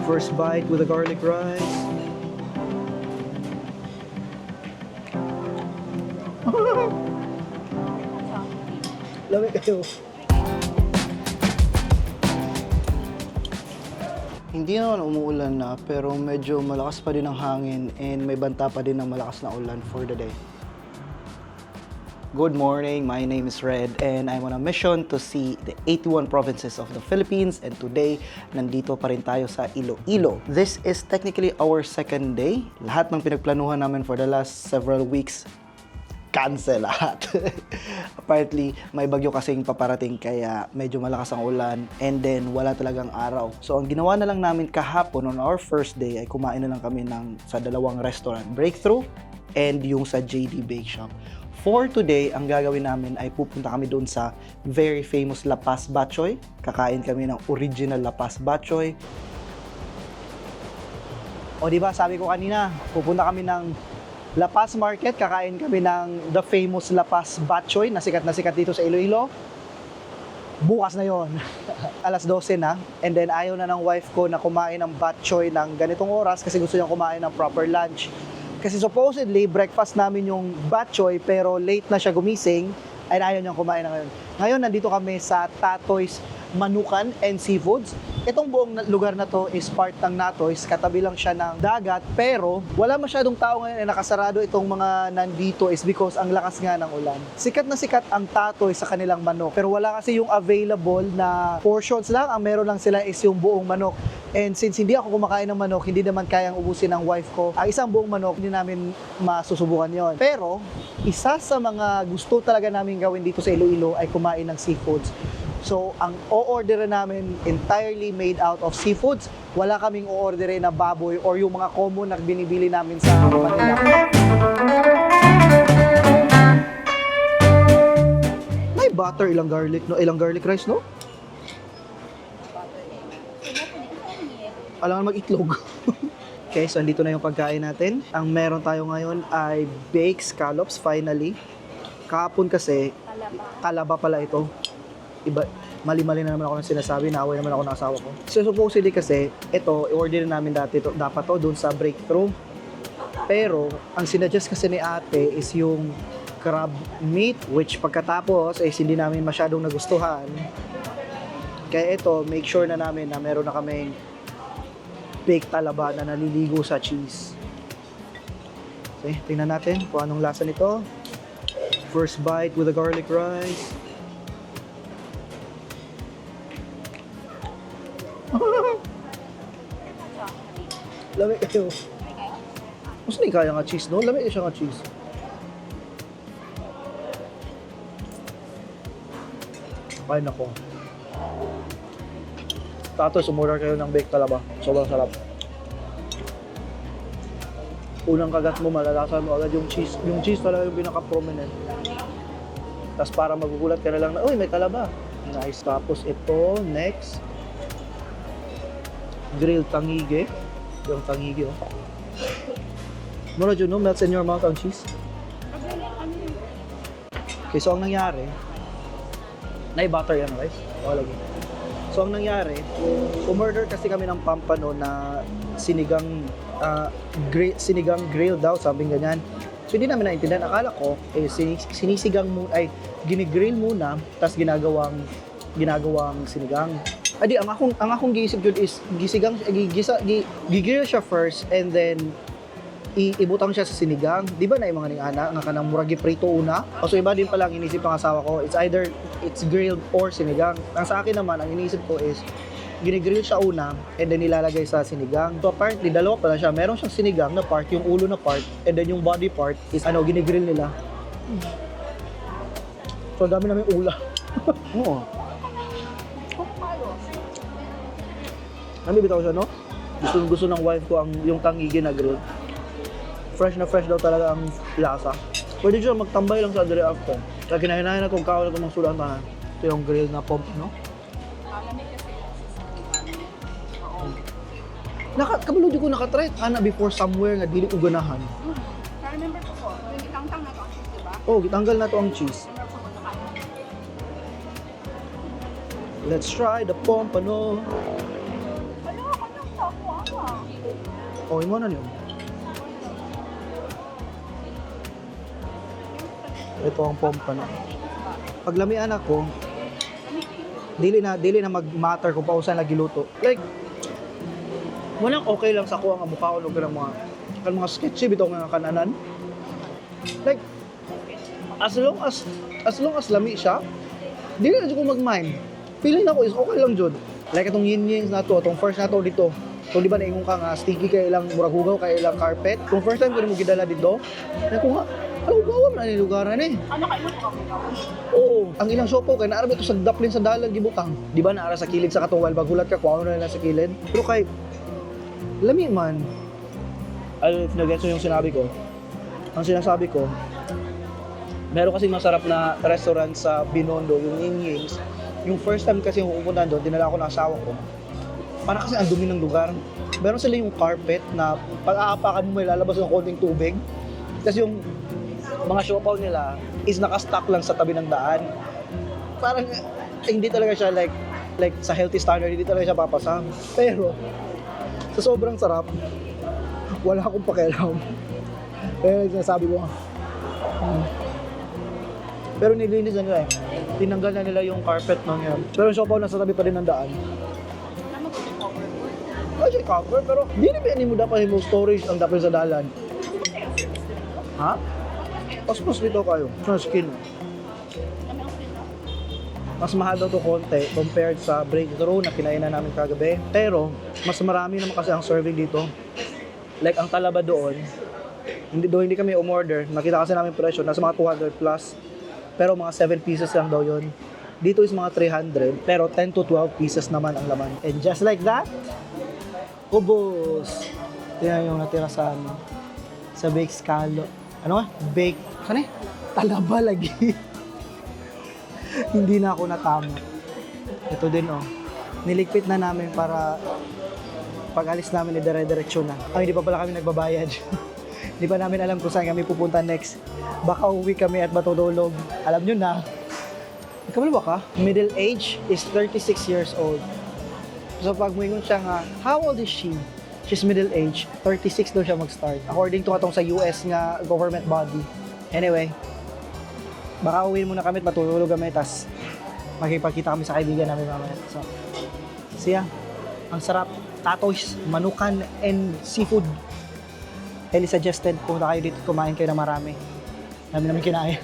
First bite with the garlic rice. Lamig kayo. Hindi naman umuulan na, pero medyo malakas pa din ang hangin and may banta pa din ng malakas na ulan for the day. Good morning, my name is Red and I'm on a mission to see the 81 provinces of the Philippines, and today, nandito pa rin tayo sa Iloilo. This is technically our second day. Lahat ng pinagplanuhan namin for the last several weeks, cancel lahat. Apparently, may bagyo kasing paparating kaya medyo malakas ang ulan and then wala talagang araw. So, ang ginawa na lang namin kahapon on our first day ay kumain na lang kami sa dalawang restaurant, Breakthrough and yung sa JD Bake Shop. For today, ang gagawin namin ay pupunta kami doon sa very famous La Paz Batchoy. Kakain kami ng original La Paz Batchoy. O diba, sabi ko kanina, pupunta kami ng La Paz Market, kakain kami ng the famous La Paz Batchoy na sikat dito sa Iloilo. Bukas na yon. Alas 12 na. And then ayaw na ng wife ko na kumain ng batchoy ng ganitong oras kasi gusto niya kumain ng proper lunch. Kasi supposedly, breakfast namin yung batchoy pero late na siya gumising ay ayaw niyang kumain na ngayon. Ngayon, nandito kami sa Tatoy's Manukan and Seafoods. Itong buong lugar na to is part ng Natoy's. Katabi lang siya ng dagat pero wala masyadong tao ngayon na nakasarado itong mga nandito is because ang lakas nga ng ulan. Sikat na sikat ang Tatoy's sa kanilang manok pero wala kasi yung available na portions lang. Ang meron lang sila is yung buong manok. And since hindi ako kumakain ng manok, hindi naman kayang ubusin ng wife ko ang isang buong manok, hindi namin masusubukan yon. Pero isa sa mga gusto talaga namin gawin dito sa Iloilo ay kumain ng seafoods. So, ang o-orderin namin entirely made out of seafoods. Wala kaming o-orderin na baboy or yung mga common na binibili namin sa Manila. May butter, ilang garlic rice, no? Alangan mag-itlog. Okay, so andito na yung pagkain natin. Ang meron tayo ngayon ay baked scallops, finally. Kahapon kasi, kalaba pala ito. Iba, mali-mali na naman ako ng sinasabi, naaway naman ako ng asawa ko. So supposedly kasi, ito, i-order namin dapat to doon sa Breakthrough. Pero, ang sinuggest kasi ni ate is yung crab meat, which pagkatapos, hindi namin masyadong nagustuhan. Kaya ito, make sure na namin na meron na kaming baked talaba na naliligo sa cheese. Okay, tingnan natin kung anong lasa nito. First bite with the garlic rice. Lamig kayo. Mas hindi kaya nga cheese, no? Lamig siya nga cheese. Ay, nako. Tapos, umorder kayo ng baked talaba. Sobrang sarap. Unang kagat mo, malalasan mo agad yung cheese. Yung cheese talaga yung pinaka-prominent. Tapos para magugulat ka na lang na, uy, may talaba. Nice. Tapos ito, next. Grilled tangige. Yung tangige, oh. Mura dyan, no? Melts in your mouth ang cheese. Okay, so ang nangyari, nai-butter yan, guys. O, lagi. So, ang nangyari, umorder kasi kami ng pampano na sinigang grill daw, sabing ganyan. So, hindi namin naintindihan. Akala ko, sinisigang mo, ay ginigrill muna, tapos ginagawang sinigang. Adi, ang akong giisip yun is, gigrill siya first, and then, ibutang siya sa sinigang. Di ba na yung mga ningana, nga kanang muragi prito una? O so iba din pala ang inisip ng asawa ko, it's either it's grilled or sinigang. Ang sa akin naman, ang inisip ko is, ginigrill siya una, and then nilalagay sa sinigang. So apparently, dalawa pala siya. Meron siyang sinigang na part, yung ulo na part, and then yung body part is, ginigrill nila. So dami namin ula. Oo. Ano bitaw siya, no? Gusto ng wife ko yung tangigi na grill. Fresh na fresh daw talaga ang lasa. Pwede siya magtambay lang sa dire after. Kaya kinahinahin na itong kao na itong mga sulang tanan. Ito yung grill na pomp, no? Kabaludi ko nakatry. Ana before somewhere nga dili ko ganahan. Remember ko po, yung gitangtang na ito ang cheese, diba? Oh, gitanggal na to ang cheese. Let's try the pompano. Ano, ano, tapo ah? O, mo na yun. Ito ang pompa na. Pag lamian ako, dili na mag-matter kung pausan lagi luto. Like, walang okay lang sa kuha nga mukha ko ng mga sketchy bitaw nga kananan. Like, as long as lami siya, dili na dyan ko mag-mind. Feeling na ko is okay lang dyan. Like itong yin-yings na to, itong first na to dito. So di ba naingon ka nga, sticky kay ilang murag hugaw, kay ilang carpet. Kung first time ko mo gidala dito, na ko nga, alam ko hugaw na ni lugaran eh. Ano kayo mo Oo, ang ilang sopo kay naara ito sa daplin sa dalan gibutang. Di ba naara sa kilid sa katong while bagulat ka kung ano na lang sa kilid. Pero kay lami man. If nag-gets mo yung sinabi ko. Ang sinasabi ko, meron kasi masarap na restaurant sa Binondo, yung Ying-Yings. Yung first time kasi pupunta doon, dinala ko ng asawa ko. Para kasi ang dumi ng lugar. Meron sila yung carpet na pag-aapakan mo may lalabas ng konting tubig. Kasi yung mga siopaw nila is nakastock lang sa tabi ng daan. Parang hindi talaga siya like sa healthy standard, hindi talaga siya papasa. Pero sa sobrang sarap, wala akong pakialam. Pero sinasabi ko, pero nilinis na nila eh. Tinanggal na nila yung carpet ng yan. Pero yung siopaw nasa tabi pa rin ng daan. Kasi cover, pero di na ba mo dapat yung storage ang dapat sa dalan. Ha? Paspos dito kayo. Sa skin. Mas mahal daw to konti compared sa breakthrough na kinainan namin kagabi. Pero, mas marami naman kasi ang serving dito. Like, ang talaba doon, hindi kami umorder. Nakita kasi namin presyo, nasa mga 200 plus. Pero mga 7 pieces lang daw yun. Dito is mga 300, pero 10 to 12 pieces naman ang laman. And just like that, ubos. Yan yung natira sa bake scalo. Ano nga? Bake. Ano eh? Talaba lagi. Hindi na ako natama. Ito din oh. Niligpit na namin para pag alis namin dire-diretso na. Ay, hindi pa pala kami nagbabayad. Hindi pa namin alam kung saan kami pupunta next. Baka uwi kami at matutulog. Alam nyo na. Ikaw ba ka? Middle age is 36 years old. So pag muingon siya nga, how old is she? She's middle age. 36 daw siya mag-start. According to katong sa US nga government body. Anyway, baka uwi muna kami at matutulog kami. Tas makipagkita kami sa kaibigan namin mamaya. So, siya. Ang sarap. Tatoys, manukan, and seafood. Ellie suggested pumunta kayo dito, kumain kayo na marami. Namin kinain.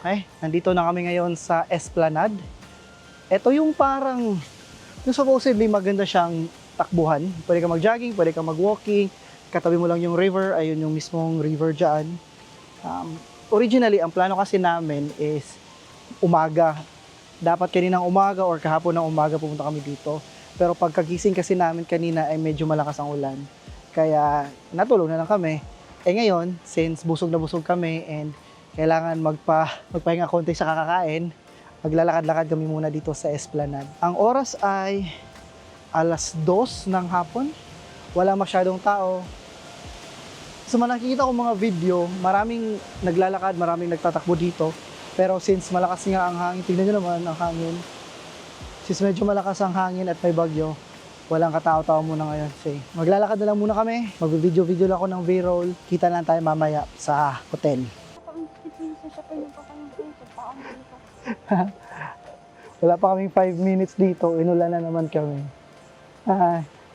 Okay, nandito na kami ngayon sa Esplanade. Ito yung parang, yung supposedly maganda siyang takbuhan. Pwede ka mag-jogging, pwede ka mag-walking. Katabi mo lang yung river, ayun yung mismong river dyan. Originally, ang plano kasi namin is umaga. Dapat kaninang umaga or kahapon ng umaga pumunta kami dito. Pero pagkagising kasi namin kanina ay medyo malakas ang ulan. Kaya natulog na lang kami. Ngayon, since busog na busog kami and kailangan magpahinga konti sa kakakain, maglalakad-lakad kami muna dito sa Esplanade. Ang oras ay 2:00 ng hapon. Wala masyadong tao. So nakikita ko mga video, maraming naglalakad, maraming nagtatakbo dito. Pero since malakas nga ang hangin, tingnan nyo naman ang hangin. Since medyo malakas ang hangin at may bagyo, walang katao-tao muna ngayon. So, maglalakad na lang muna kami. Mag-video-video lang ako ng B-roll. Kita lang tayo mamaya sa hotel. Wala pa kaming 5 minutes dito, inulan na naman kami.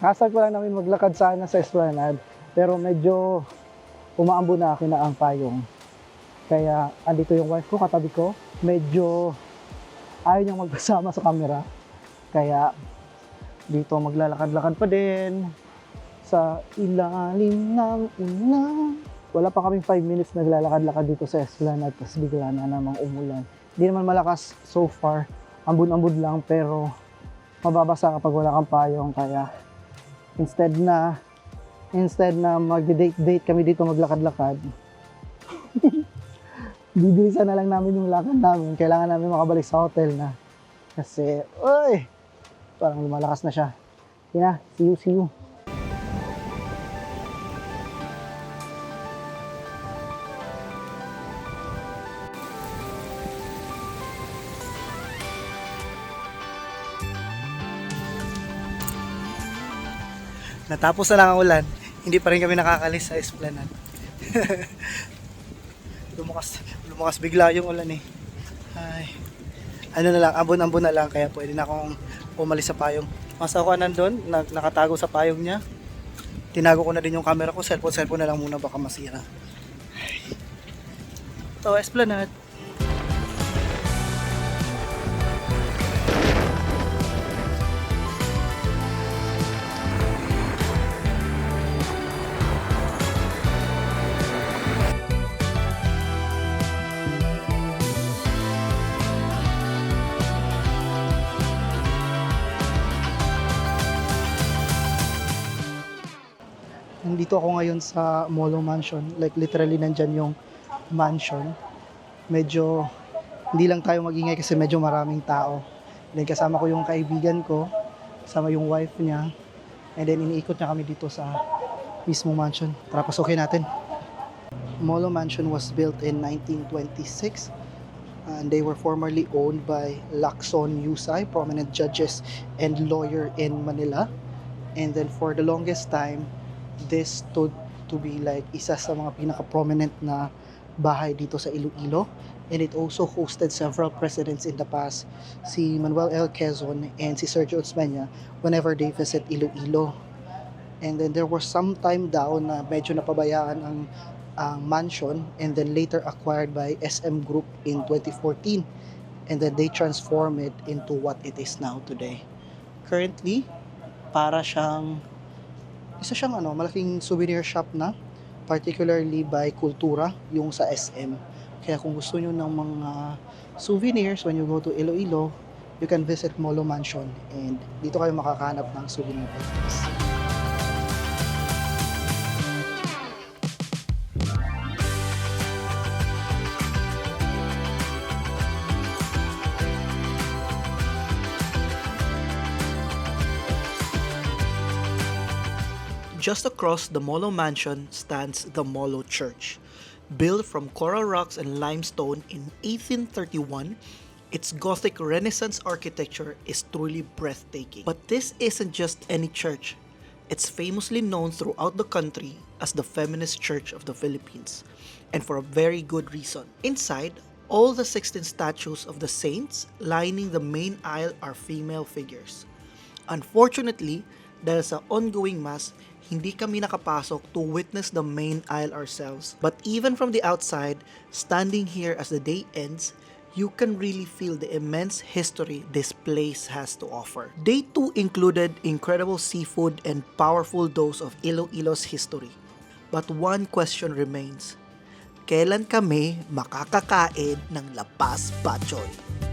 Kasal ko lang namin maglakad sana sa Esplanade, pero medyo umaambo na akin na ang payong. Kaya andito yung wife ko, katabi ko, medyo ayaw niyang magkasama sa camera. Kaya dito maglalakad-lakad pa din sa ilalim ng ulan. Wala pa kaming 5 minutes naglalakad-lakad dito sa Esplanade, tapos bigla na namang umulan. Hindi naman malakas so far, ambon-ambon lang, pero mababasa kapag wala kang payong. Kaya instead na Instead na mag-date-date kami dito, maglakad-lakad, bibilisan na lang namin yung lakad namin. Kailangan namin makabalik sa hotel na. Kasi, uy, parang lumalakas na siya. Sige na, see you. Natapos na lang ang ulan, hindi pa rin kami nakakalis sa Esplanade. lumakas bigla yung ulan eh. Ay, ano na lang, ambon-ambon na lang, kaya pwede na akong umalis sa payong. Mas ako nandun, nakatago sa payong niya. Tinago ko na din yung camera ko, cellphone na lang muna, baka masira. Ay. Ito, Esplanade. Nandito ako ngayon sa Molo Mansion. Like literally nandyan yung mansion. Medyo hindi lang tayo magingay kasi medyo maraming tao. Then kasama ko yung kaibigan ko, kasama yung wife niya. And then iniikot niya kami dito sa mismong mansion. Tara, pasukin natin. Molo Mansion was built in 1926. And they were formerly owned by Lacson Yusay, prominent judges and lawyer in Manila. And then for the longest time, this stood to be like isa sa mga pinaka-prominent na bahay dito sa Iloilo. And it also hosted several presidents in the past, si Manuel L. Quezon and si Sergio Osmeña whenever they visit Iloilo. And then there was some time daw na medyo napabayaan ang mansion, and then later acquired by SM Group in 2014. And then they transformed it into what it is now today. Currently, para siyang isa siyang malaking souvenir shop na, particularly by Kultura, yung sa SM. Kaya kung gusto nyo ng mga souvenirs when you go to Iloilo, you can visit Molo Mansion, and dito kayo makakahanap ng souvenir items. Just across the Molo Mansion stands the Molo Church. Built from coral rocks and limestone in 1831, its Gothic Renaissance architecture is truly breathtaking. But this isn't just any church. It's famously known throughout the country as the feminist church of the Philippines, and for a very good reason. Inside, all the 16 statues of the saints lining the main aisle are female figures. Unfortunately, dahil sa ongoing mass, hindi kami nakapasok to witness the main aisle ourselves. But even from the outside, standing here as the day ends, you can really feel the immense history this place has to offer. Day 2 included incredible seafood and powerful dose of Iloilo's history. But one question remains: kailan kami makakakain ng Lapas Batchoy?